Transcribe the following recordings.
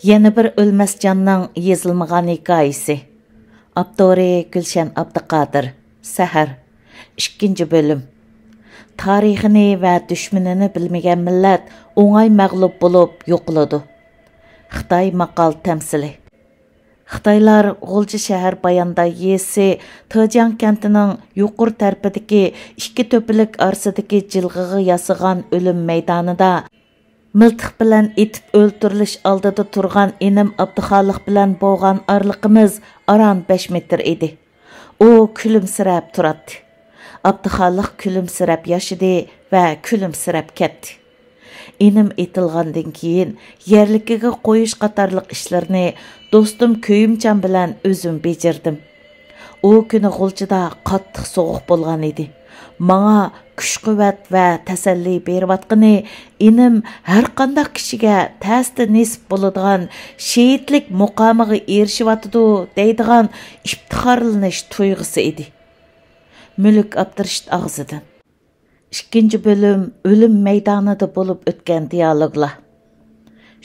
Yana bir o'lmas jonning yezilmagan hikoyasi. Abdori Gulshan Abduqodir. Sahar. 2-bölüm. Tarixini va dushmanini bilmagan millat o'ng'ay mag'lub bo'lib yo'qoladi. Xitoy maqol tamsili. Xitoylar G'ulji shahar Bayanda yesi Tojang kentining yuqur tarafidagi ikki to'pilik orasidagi jilg'iga yasigan o'lim maydonida miltiq bilan etib o'ltirilish oldida turgan inim Abduxoliq bilan bo'lgan orliqimiz aron 5 metr edi. U kulimsirab turadi. Abduxoliq kulimsirab yashidi va kulimsirab ketdi. Inim etilgandan keyin yerlikiga qo'yish qatorliq ishlarni do'stim Köyümcan bilan o'zim bejirdim. U kuni G'uljida qattiq sovuq bo'lgan edi. Manga kuch-quvvat va tasalli berayotgani inim har qanday kishiga ta'sir nisb bo'ladigan shehidlik muqomiga erishiyotdi deydigan iftixorlanish tuyg'usi edi. Mulk Abdurashid og'zidan. 2-bölüm o'lim maydonida bo'lib o'tgan dialoglar.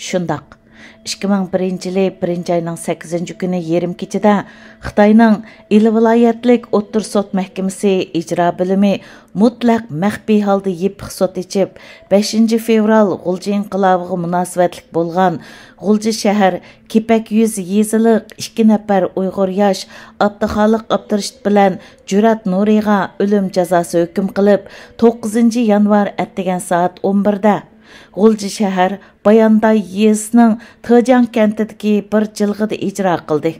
Shundoq 2001-yili 1-oyning 8-kuni yarim kechida Xitoyning Il viloyatlik o'ttir sot mahkamasi ijro bo'limi mutlaq maxfiy holda yepiq sot ichib 5-fevral G'ulji inqilobiga munosabatlik bo'lgan G'ulji shahar Kepak yuz yeziliq 2 nafar Uyg'ur yosh Abduxoliq Abdurashid bilan Jurat Nuriga o'lim jazosi hukm qilib 9-yanvar atdigan soat 11da G'ulji shahar Bayanda yesining Tojang kentidagi bir jilg'ida ijro qildi.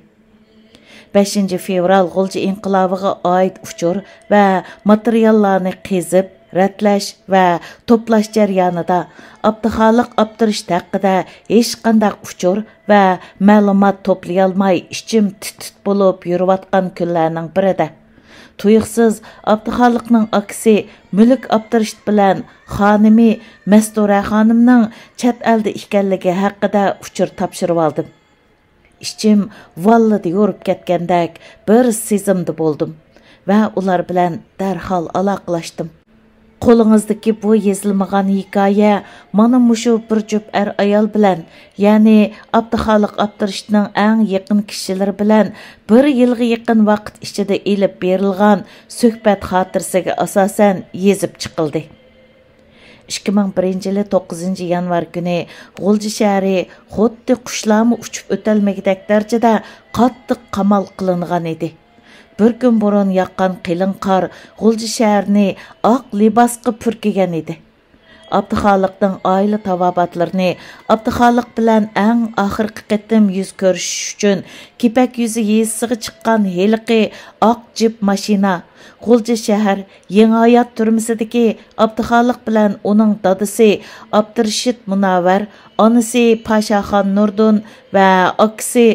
5-fevral G'ulji inqilobiga oid uchur va materiallarni qezib, ratlash va to'plash jarayonida Abduxoliq Abdurashid haqida hech qanday uchur va ma'lumot to'play olmay ichim tut bo'lib yurayotgan kunlarning birida tuyuqsiz Abduxoliqning aksi Mulk Abdurashid bilan xonimi Mastura xonimning chet elda ekanligi haqida uchur topshirib oldim. İçim vallada yorib ketgandek bir sezimda bo'ldim va ular bilan darhol aloqalashdim. Qo'lingizdagi bu yezilmagan hikoya mana mushu bir jup ayol bilan, ya'ni Abduxoliq Abdurashidning eng yaqin kishilari bilan bir yilga yaqin vaqt ichida elib berilgan suhbat xotirasiga asosan yezib chiqildi. 2001-yili 9-yanvar kuni G'ulji shahri xuddi qushlarni uchib o'tolmagidek darajada qattiq qamal qilingan edi. Bir kun burun yaqqan qilin qor G'ulji shaharni oq libosga purkigan edi. Abduxoliqning oila tavobatlarini Abduxoliq bilan eng oxirgi qitim yuz ko'rishish uchun Kepak yuzi yesiga chiqqan heliqi oq jip mashina G'ulji shahar Yangi hayot turmisidagi Abduxoliq bilan uning dadisi Abdurashid Munavvar, onasi Pashaxon Nurdun va akisi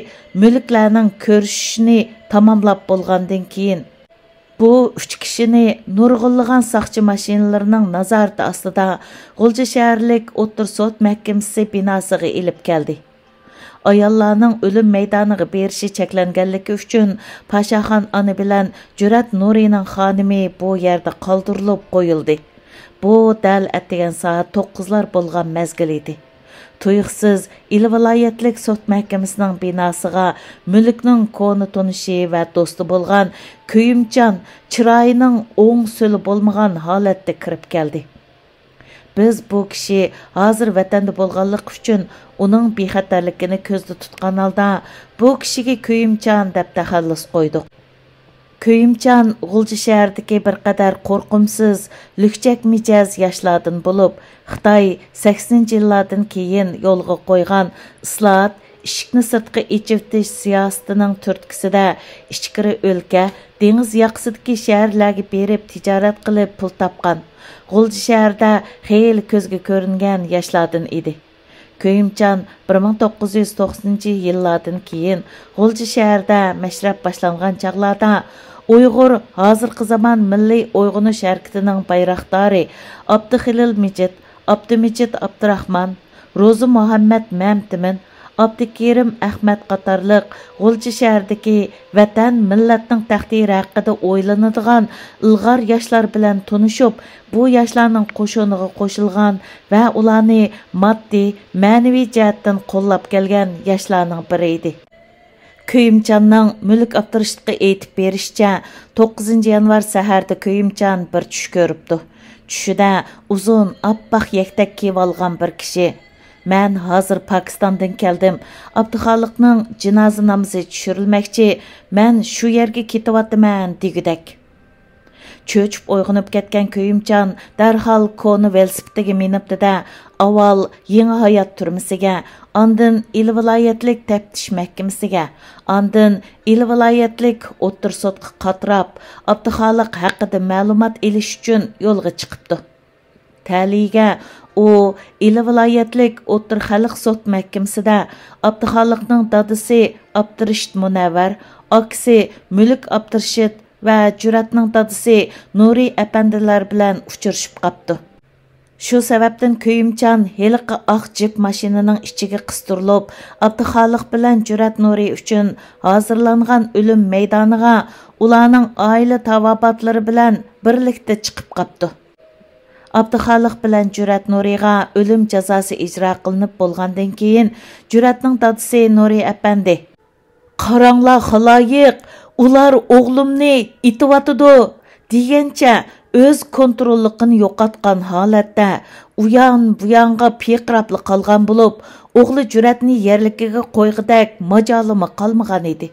mulklarning ko'rishishini tamomlab bo'lgandan keyin bu 3 kishini nurg'unlagan saqchi mashinalarining nazorati ostida G'ulji shaharlik o'ttir sot mahkamasi binosiga elib keldi. Ayollarning o'lim maydoniga berishi cheklanganligi uchun Pashaxon ona bilan Jurat Nurining xonimi bu yerda qoldirilib qo'yildi. Bu dal atdigan soat 9lar bo'lgan mezgil edi. Tuyuqsiz Il viloyatlik sot mahkamasining binosiga mulkning koni tonishi va do'sti bo'lgan Köyümcan chiroyining o'ng so'li bo'lmagan holatda kirib keldi. Biz bu kishi hozir vatanda bo'lganlik uchun uning bexatarligini ko'zda tutgan holda bu kishiga Köyümcan deb taxallus qo'ydik. Köyümcan G'ulji shahridagi bir qadar qo'rqimsiz, lukchak mijoz yoshlardan bo'lib, Xitoy 80-yillardan keyin yo'lga qo'ygan islohot, ishikni sirtqi echivtish siyosatining turtkisida ichkiri o'lka, dengiz yoqasidagi shaharlarga berib tijorat qilib pul topgan. G'ulji shaharda xeyli ko'zga ko'ringan yoshlardan edi. Köyümcan 1990-yillardan keyin G'ulji shaharda mashrab boshlangan chaqlarda Uyg'ur hozirgi zamon milliy uyg'onish harakatining bayroqdori Abduxilil Mijit, Abdumijit Abdurahman, Ro'zi Muhammad Mamtimin, Abdukerim Ahmad qatarlıq G'ulji shahridagi vatan millatning taqdiri haqida o'ylanadigan ilg'or yoshlar bilan tanishib, bu yoshlarning qo'shiniga qo'shilgan va ularni moddiy, ma'naviy jihatdan qo'llab kelgan yoshlarning biri edi. Köyümcanның мүлік аптырыштықы етіп берішчә, 9 yanvar сәхәрді Köyümcan bir түш көріпті. Түшіде uzun, appak yektek kiyip alған bir kişi. Mən hazır Pakistan'dan keldim. Abduxaliqning jinoza namozi tushirilmoqchi. Mən shu yerga ketyapman degudek. Cho'chib uyg'onib ketgan Köyümcan darhol koni velosipediga minibdi-da, avval yangi hayot turmisiga, ondan il viloyatlik taftish mahkamasiga, ondan il viloyatlik o'ttir sudga qatrab, Abduxaliq haqida ma'lumot olish uchun yo'lga chiqibdi. Taliga u il viloyatlik o'ttir xalq sud mahkamasida Abduxaliqning dadasi Abdurishid Munavvar, aksi Mulk Abdurishid va Juratning dadasi Nuri apandilar bilan uchrashib qapti. Shu sababdan Köyümcan heliqi oq jip mashinaning ichiga qistirilib, Abduxaliq bilan Jurat Nuri uchun hozirlangan o'lim maydoniga ularning oila tavobatlari bilan birlikda chiqib qapti. Abduxaliq bilan Jurat Nuriga o'lim jazosi ijro qilinib bo'lgandan keyin Juratning dadasi Nuri apandi: "Qaranglar xaloyiq, ular o'g'limni itivatidi" degancha o'z kontrolligini yo'qotgan holatda uyan-buyonga piqrabli qolgan bo'lib, o'g'li Juratni yerligiga qo'yg'idak majolimi qolmagan edi.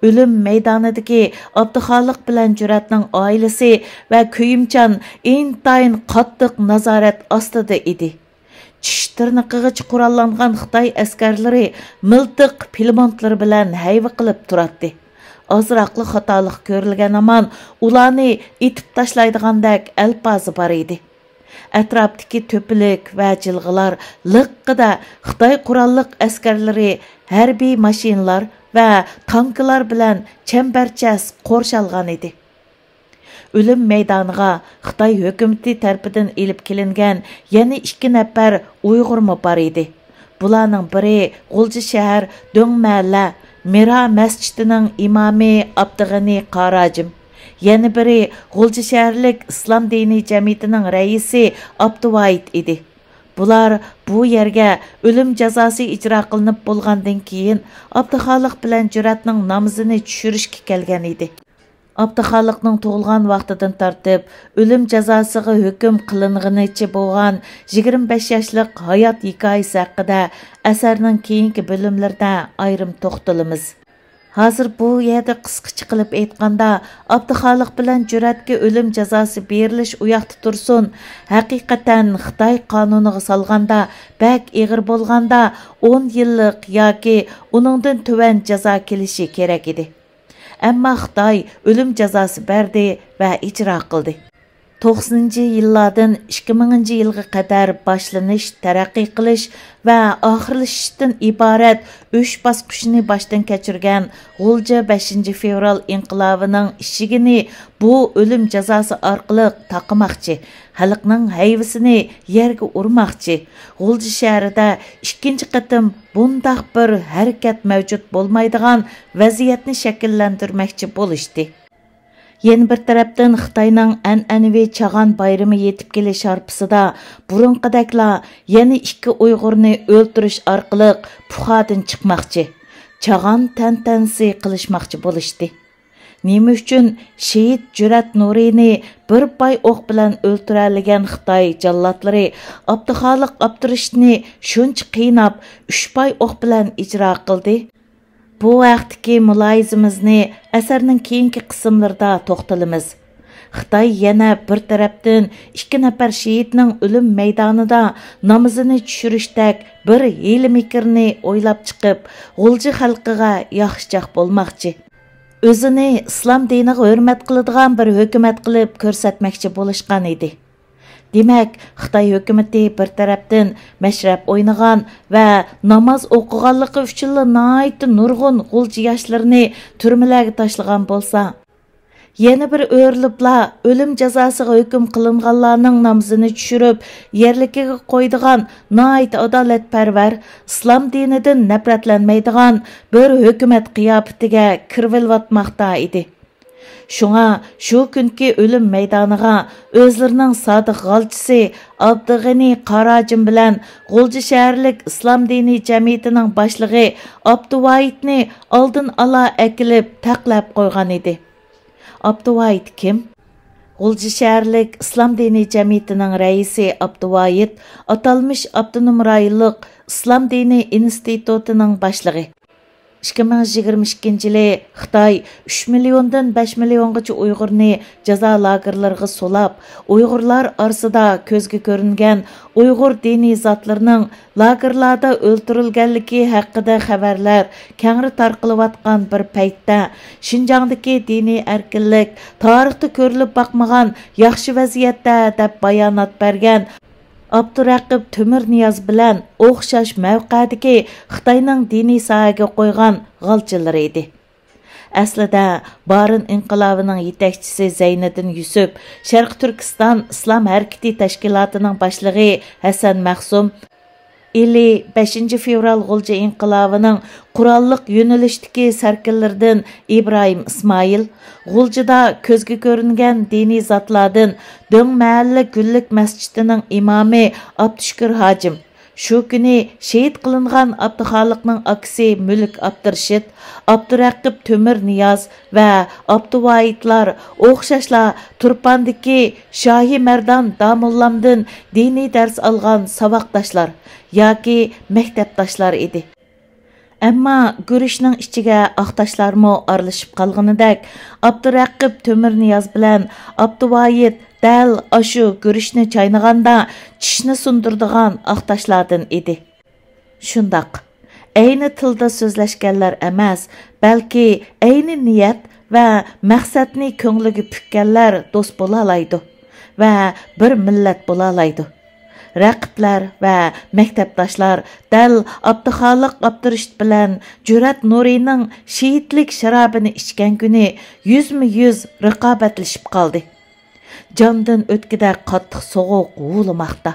O'lim maydonidagi Abduxaliq bilan Juratning oilasi va Köyümcan intayin qattiq nazorat ostida edi. Tish tirnog'igacha qurollangan Xitoy askarlari miltiq pulemontlari bilan hayva qilib turardi. Azraqlı xatoliq ko'rilgan aman ularni itib tashlaydigandek alpozi bor edi. Atrofdagi to'pilik va jilg'ilar liqqida Xitoy qurolliq askarlari harbiy mashinalar va tanklar bilan chambarchas qo'rshalgan edi. O'lim maydoniga Xitoy hukumati tarafidan elib kelingan yana 2 nafar Uyg'urmi bor edi. Bularning biri G'ulji shahar Do'ngmalla Mira masjidining imomi Abdug'ani Qarajim, yana biri G'ulji shaharlik islom diniy jamiyatining raisi Abduvoyid edi. Bular bu yerga o'lim jazosi ijro qilinib bo'lgandan keyin Abduxaliq bilan Juratning namozini tushirishga kelgan edi. Abduxaliqning tug'ilgan vaqtidan tortib o'lim jazosiga hukm qilinganicha bo'lgan 25 yoshlik hayot hikoyasi haqida asarning keyingi bo'limlarida ayrim to'xtalamiz. Hozir bu yerda qisqacha qilib aytganda, Abduxaliq bilan Juratga o'lim jazosi berilish u yoqda tursin, haqiqatan Xitoy qonuniga solganda bak ig'ir bo'lganda 10 yillik yoki uningdan tuvan jazo kelishi kerak edi. Ammo Xitoy o'lim jazosi berdi va ijro qildi. 90-yillardan 2000-yilga qadar boshlanish, taraqqiy qilish va oxirlashishdan iborat 3 bosqichni boshdan kechirgan G'ulji 5-fevral inqilobining ishigini bu o'lim jazosi orqali taqimoqchi, xalqning hayvisini yerga urmoqchi. G'ulji shahrida 2-chi qatim bundaq bir harakat mavjud bo'lmaydigan vaziyatni shakllantirmoqchi bo'lishdi. Yeni bir tarafdan Xitoyning an'anaviy Chag'an bayrami yetib kelish arpasida burunqidakla yana 2 Uyg'urni o'ldirish orqali puxadan chiqmoqchi, Chag'an tantanasi qilishmoqchi bo'lishdi. Nima uchun Shehid Jurat Nurini bir pay o'q bilan o'ltiralagan Xitoy jallotlari Abduxaliq Abdurishidni shuncha qiynab 3 pay o'q bilan ijro qildi? Bu vaqtdagi mulohazamizni asarning keyingi qismlarida to'xtalamiz. Xitoy yana bir tarafdan 2 nafar shehidning o'lim maydonida namozini tushirishdek bir hiyla mikrni o'ylab chiqib, G'ulji xalqiga yaxshichoq bo'lmoqchi. O'zini islom diniga hurmat qiladigan bir hukumat qilib ko'rsatmoqchi bo'lishgan edi. Demak, Xitoy hukumati bir tarafdan mashrab o'ynagan va namoz o'qiganligi uchun nurg'un G'ulji yoshlarini turmalarga tashlagan bo'lsa, Yana bir o'rilibla o'lim jazosiga hukm qilinganlarning namzini tushirib, yerligiga qo'ydigan nihoyat adolatparvar, islom dinidan nafratlanmaydigan bir hukumat qiyofatiga kirvilayotmoqda edi. Şuna şu günkü ölüm meydaniga özlerining sodiq g'alchisi Abdug'ani Qarajim bilan G'ulji shaharlik islom diniy jamiyatining boshlig'i Abduvoyitni oldin ala akilib taqlab qo'ygan edi. Abduvoyit kim? G'ulji shaharlik islom diniy jamiyatining raisi Abduvoyit atalmış Abdunum rayonlik islom diniy institutining boshlig'i. 2022 yılı Xitay 3 milyondan 5 milyongacha Uyg'urni jazo lagerlariga solab, Uyg'urlar orasida ko'zga ko'ringan Uyg'ur diniy zotlarining lagerlarda o'ldirilganligi haqida xabarlar kengri tarqalayotgan bir paytda Şinjandagi diniy erkinlik tarixda ko'rilib boqmagan yaxshi vaziyatda deb bayonot bergan Abduraqib Tömürniyaz bilan o'xshash mavqedagi Xitoyning diniy sohaga qo'ygan g'alchilari edi. Aslida Barin inqilobining yetakchisi Zayniddin Yusuf, Sharq Turkiston Islom harakati tashkilotining boshlig'i Hasan Mahsum, 5 fevral G'ulji inqilobining qurolliq yo'nalishdagi sarkillaridan İbrahim İsmail, G'uljida ko'zga ko'ringan diniy zotlardan Döng mahalla Gullik masjidining imomi Abdushukur Hojim, shu kuni shahid qilingan Abduxoliqning aksi Mulk Abdurshid, Abduraqib Tömürniyaz va Abduvoyitlar o'xshashla Turpandagi Shohi Mardan Damullamdan diniy dars olgan saboqdoshlar yoki maktabdoshlar edi. Ammo guruchning ichiga oqtoshlarmi aralashib qolganidek, Abduraqib Tömürniyaz bilan Abduvoyit dal ashu guruchni chaynaganda tishni sundirdigan oqtoshlardan edi. Shundoq, ayni tilda so'zlashganlar emas, balki ayni niyat va maqsadni ko'ngliga pukkanlar do'st bo'la oladi va bir millat bo'la oladi. Raqiblar va maktabdoshlar dal Abduxoliq Abdurshid bilan Jurat Nurining shehidlik sharobini ichgan kuni yuzma-yuz raqobatlashib qoldi. Jondan o'tkidek qattiq so'g'uq g'ulamoqda.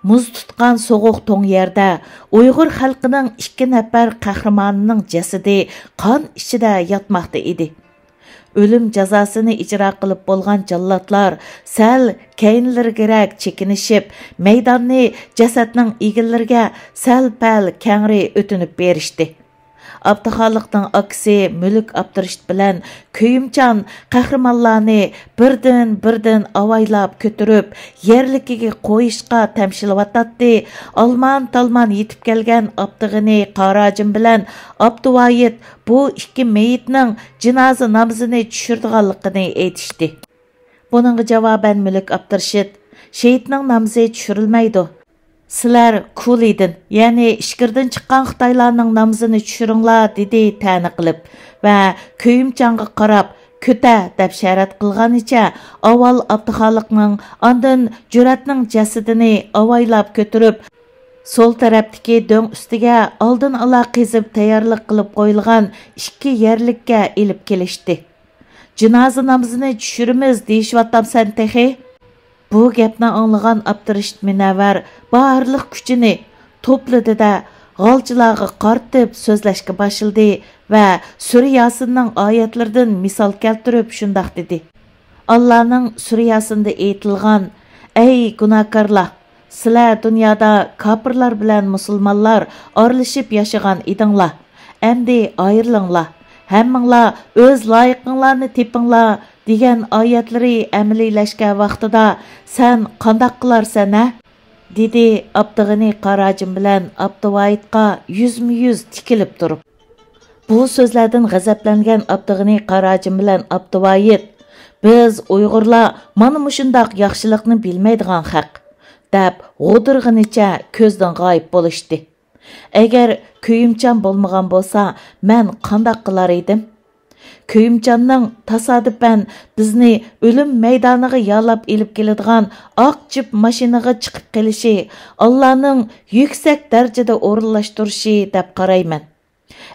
Muz tutgan soğuq toң yerdə Uyğur xalqının 2 nəfər qəhrəmanının cəsidi qan içində yatmaqda idi. Ölüm cəzasını icra qılıb bolğan jallatlar səl keyinlərgərək çekinişib, meydanni cəsədinin egillərgə səl-pəl kəngri ötünüb berişdi. Abduxoliqning aksi Mulk Abdurshid bilan Köyümcan qahramonlarni birdan avaylab ko'tirib, yerligiga qo'yishga tamshilayotdi. Alman-talman yetib kelgan Abdug'ani Qarajim bilan Abduvoyit bu ikki meyitning jinoza namozini tushirdiganligini aytishdi. Buningga javoban Mulk Abdurshid, shehidning namozi tushirilmaydi. Sizlar Kulidin, ya'ni ishkirdan chiqqan Xitoylarning namozini tushiringlar dedi ta'ni qilib va Köyümcanga qarab ko'ta deb sharat qilganicha avval Abduxoliqning, ondan Juratning jasadini avaylab ko'tirib, sol tarafdagi do'ng ustiga oldin ala qizib tayyorlik qilib qo'yilgan 2 yerlikka elib kelishdi. Jinoza namozini tushiramiz deyishyotamsan texi. Bu gapni anglagan Abdurshid Munavvar barliq kuchini to'pladi-da g'alchilarga qartib so'zlashga boshladi va Sura Yasinning oyatlaridan misol keltirib shundoq dedi. Allohning Sura Yasinda aytilgan: "Ey gunohkorlar, sizlar dunyoda kofirlar bilan musulmonlar aralashib yashagan edinglar. Endi ayrilinglar. Hammanglar o'z loyiqinglarni tepinglar" degan oyatlari amaliylashgan vaqtida sen qandoq qilarsan a? dedi Abdug'ani Qarajim bilan Abduvoyitga yuzma-yuz tikilib turib. Bu so'zlardan g'azablangan Abdug'ani Qarajim bilan Abduvoyit, biz Uyg'urlar mana mushundoq yaxshilikni bilmaydigan haq deb g'o'dirg'inicha ko'zdan g'oyib bo'lishdi. Agar Köyümcan bo'lmagan bo'lsa, men qandoq qilar edim? Köyümcanning tasodipan bizni o'lim maydoniga yolab elib keladigan oq jip mashinaga chiqib qelishi, Allohning yuksak darajada o'rinlashtirishi deb qarayman.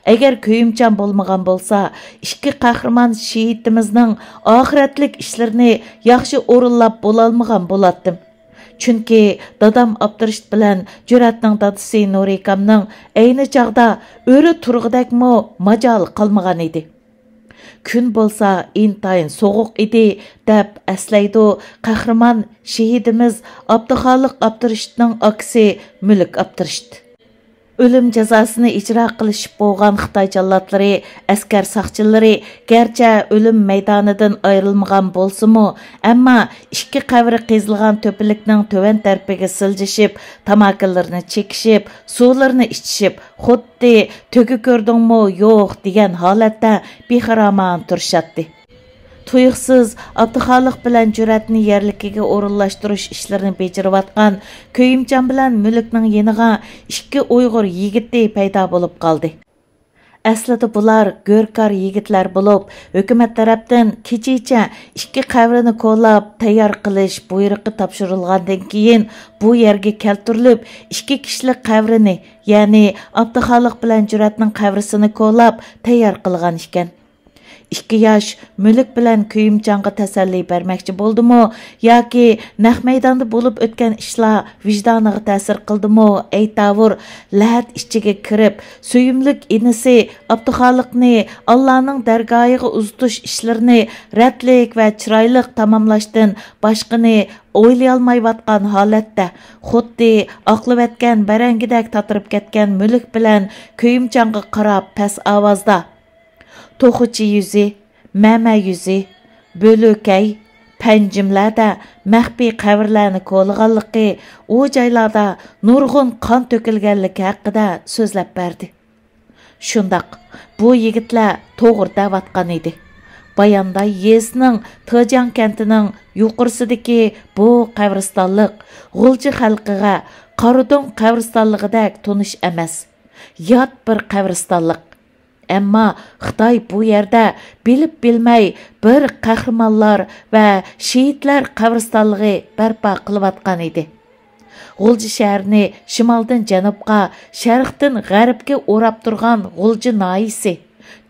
Agar Köyümcan bo'lmagan bo'lsa, ikki qahramon şehitimizning oxiratlik ishlarini yaxshi o'rinlab bo'lolmagan bo'lardim. Chunki dadam Abdurishit bilan Jur'atning dadisi Nurikamning ayni chaqda o'ri turg'idakmi majol qolmagan edi. Kun bo'lsa intayin soğuq edi deb aslaydi qahramon shehidimiz Abduxoliq Abdurishitning aksi Mulk Abdurishit. Ölüm cezasını icra qilishib bo'lgan Xitoy jallotlari, askar saqchilari garchi ölüm maydonidan ayrilmagan bo'lsa-mu, ammo ikki qabri qezilgan to'pilikning to'van tarafiga siljishib, tamakillarini chekishib, suvlarini ichishib, xuddi "Tökü ko'rdingmi, yo'q" degan holatda bexaroman turishatdi. Tuyuqsiz Abduxoliq bilan Jur'atni yerlikiga o'rinlashtirish ishlarini bajarayotgan Köyümcan bilan Mulkning yeniga ikki Uyg'ur yigiti paydo bo'lib qoldi. Aslida bular go'rkor yigitlar bo'lib, hukumat tarafdan kechicha ikki qabrini qo'llab tayyor qilish buyrug'i topshirilgandan keyin bu yerga keltirilib, ikki kishilik qabrini, ya'ni Abduxoliq bilan Jur'atning qabrisini qo'llab tayyor qilgan ekan. 2 yosh Mulk bilan Köyümcanға tasalli bermoqchi bo'ldimi yoki naq maydonda bo'lib o'tgan ishlar vijdoniga ta'sir qildimi? Aytavur, lahat ichiga kirib, suyimlik inisi Abduxoliqni Allohning dargohiga uzatish ishlarini ratlik va chiroyli tamomlashdan boshqani o'ylay olmayotgan holatda, xuddi oqlibatgan barangidak tatirib ketgan Mulk bilan Köyümcanға qarab past ovozda To'xuchi yuzi, mama yuzi, bo'lokay, panjimlarda maxfiy qabrlarni qo'lg'anligi, u joylarda nurg'un qon to'kilganligi haqida so'zlab berdi. Shundaq, bu yigitlar to'g'ri davatgan edi. Bayanda Yezning Tojan kentining yuqorisidagi bu qabristonlik G'ulji xalqiga Qaridon qabristonligidek tonish emas, yot bir qabristonlik. Әмма Xitoy bu yerda bilib bilmay bir qahramonlar va shehidlar qabristonligi barpo qilayotgan edi. G'ulji shaharni shimoldan janubga, sharqdan g'arbga o'rab turgan G'ulji noyisi,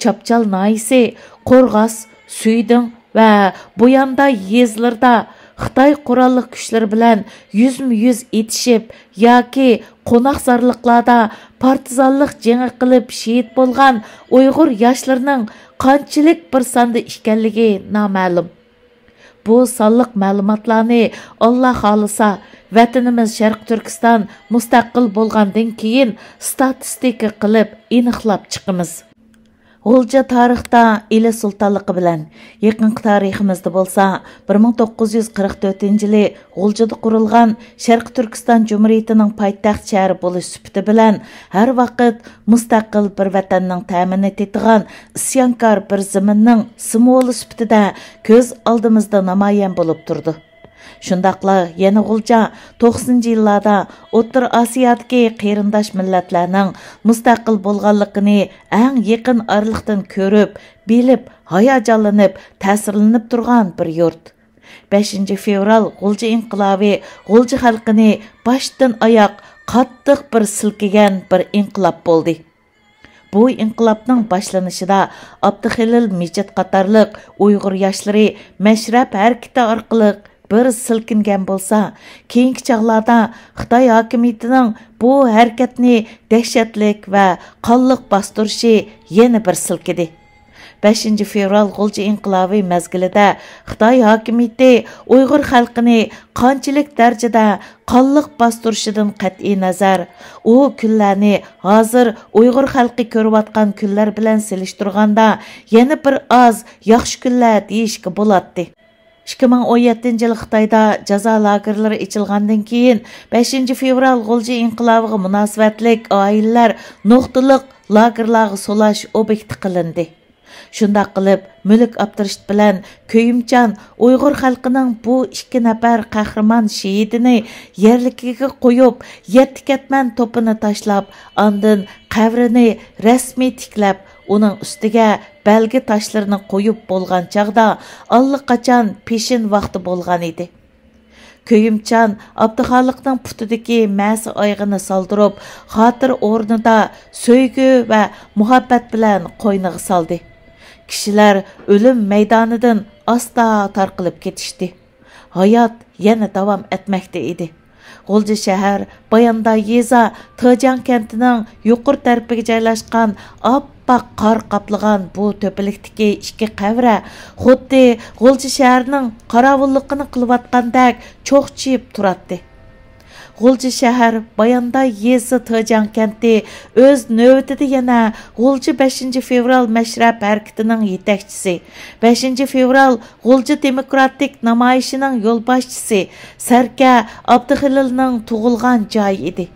Chopchal noyisi, Qo'rg'os, Suydin va bu yonda yezlarda Xitoy qurolli kuchlari bilan yuzma-yuz etishib yoki qo'noqzorliklarda partizanlik jangi qilib shehid bo'lgan Uyg'ur yoshlarining qanchalik bir sonda ekanligi noma'lum. Bu sonliq ma'lumotlarni Alloh xolisa vatanimiz Sharq Turkiston mustaqil bo'lgandan keyin statistika qilib aniqlab chiqamiz. G'ulji tarixda Ili sultonligi bilan yaqinqi tariximizda bo'lsa 1944-yili G'uljida qurilgan Sharq Turkiston Jumhuriyatining poytaxt shahri bo'lish sifati bilan har vaqt mustaqil bir vatanning ta'minini tetigan isyonkor bir zaminning simvoli sifatida ko'z oldimizda namoyon bo'lib turdi. Shundaqla yana G'ulja 90-yillarda O'rta Osiyodagi qarindosh millatlarning mustaqil bo'lganligini eng yaqin oraliqdan ko'rib, bilib, hayajonlanib, ta'sirlanib turgan bir yurt. 5 fevral G'ulji inqilobi G'ulji xalqini boshdan oyoq qattiq bir silkigan bir inqilob bo'ldi. Bu inqilobning boshlanishida Abduxalil Mijit qatorliq Uyg'ur yoshlari mashrab harakati orqali bir silkingan bo'lsa, keyingi chaqlarda Xitoy hokimiyatining bu harakatni dahshatlik va qonliq bostirishi yana bir silkidi. 5 fevral G'ulji inqilobi mezgilida Xitoy hokimiyati Uyg'ur xalqini qanchalik darajada qonliq bostirishidan qat'iy nazar, u kunlarni hozir Uyg'ur xalqi ko'rayotgan kunlar bilan selishtirganda yana bir oz yaxshi kunlar deyishga bo'ladi. 2017 yil Xitoyda jazo lagerlari ochilgandan keyin 5 fevral G'ulji inqilobiga munosabatlik oilalar nuqtaliq lagerlarga solash obyekti qilindi. Shunda qilib Mulk Abdurishit bilan Köyümcan Uyg'ur xalqining bu 2 nafar qahramon shehidini yerligiga qo'yib, 7 ketman to'pini tashlab, ondan qabrini rasmiy tiklab, uning ustiga belgi tashlarini qo'yib bo'lgan chaqda allaqachon peshin vaqti bo'lgan edi. Köyümcan Abduxaliqning putidagi ma'si oyg'ini soldurib, xotir o'rnida söygü va muhabbat bilan qo'yniga soldi. Kishilar o'lim maydonidan asta tarqilib ketishdi. Hayot yana davom etmoqda edi. G'ulji shahar Bayanda yeza Tijang kentining yuqori tarafiga joylashgan oppoq qor qaplagan bu to'pilikdagi ikki qabra xuddi G'ulji shaharining qorovulligini qilayotgandek cho'qchib turadi. G'ulji shahar Bayanda yeza Tijang kenti o'z navbatida yana G'ulji 5 fevral mashrab harakatining yetakchisi, 5 fevral G'ulji demokratik namoyishining yo'lboshchisi Sarka Abduxalilning tug'ilgan joyi edi.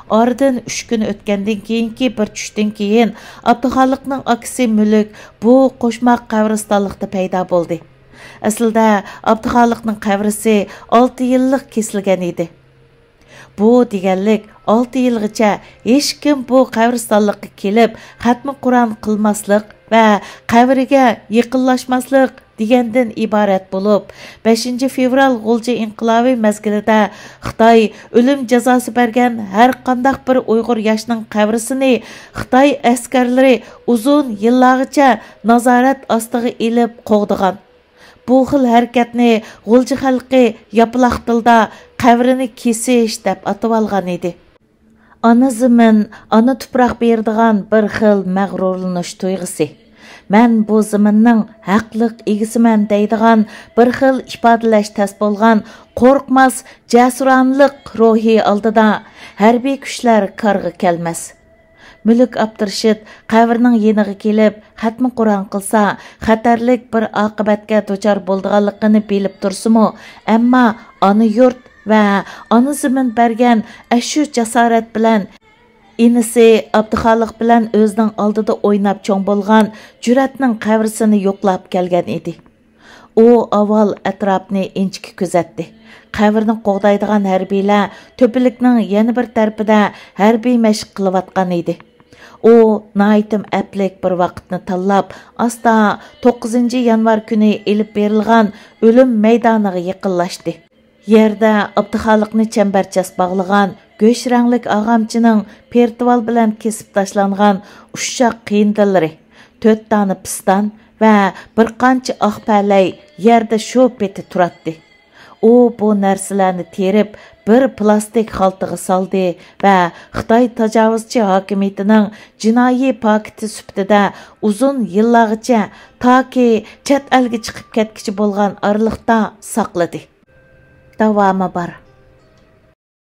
Oradan 3 kun o'tgandan keyingi bir tushdan keyin Abduxaliqning akasi Mulk bu qo'shma qabristonlikda paydo bo'ldi. Aslida Abduxaliqning qabrisi 6 yillik kesilgan edi. Bu deganlik 6 yilgacha hech kim bu qabristonlikka kelib xatmi Qur'on qilmaslik va qabriga yaqinlashmaslik degandan iborat bo'lib, 5 fevral G'ulji inqilobi mezgilida Xitoy o'lim jazosi bergan har qanday bir Uyg'ur yoshning qabrisini Xitoy askarlari uzun yillargacha nazorat ostiga ilib qo'g'digan. Bu xil harakatni G'ulji xalqi yaplaq tilda qabrini kesish deb atab olgan edi. Ana zamin, ana tuproq berdigan bir xil mag'rurlanish tuyg'usi. Men bu zaminning haqliq egisiman deydigan bir xil ifodalash tas bo'lgan qo'rqmas jasuronlik ruhi oldida harbiy kuchlar qarg'i kelmas. Mulk Abdurshid qabrning yeniga kelib, xatmi Qur'on qilsa, xatarlik bir oqibatga duchor bo'lganligini bilib tursimi, ammo ona yurt va ona zamin bergan ashu jasorat bilan inisi Abduxaliq bilan o'zining oldida o'ynab cho'ng bo'lgan Juratning qabrisini yo'qlab kelgan edi. U avval atrofni inchki kuzatdi. Qabrni qo'g'daydigan harbiylar to'pilikning yana bir tarafida harbiy mashq qilayotgan edi. U naytim aplik bir vaqtni tanlab, asta 9 yanvar kuni elib berilgan o'lim maydoniga yaqinlashdi. Yerda Abduxaliqni chambarchas bog'lagan go'sh ranglik og'amchining pertival bilan kesib tashlangan ushshaq qiyindillari, 4 dona piston va bir qancha oq palay yerda sho'p etib turadi. U bu narsalarni terib bir plastik xaltaga soldi va Xitoy tajovuzchi hokimiyatining jinoiy paketi sifatida uzun yillargacha toki chet elga chiqib ketkichi bo'lgan oraliqda saqladi. Davomi bor.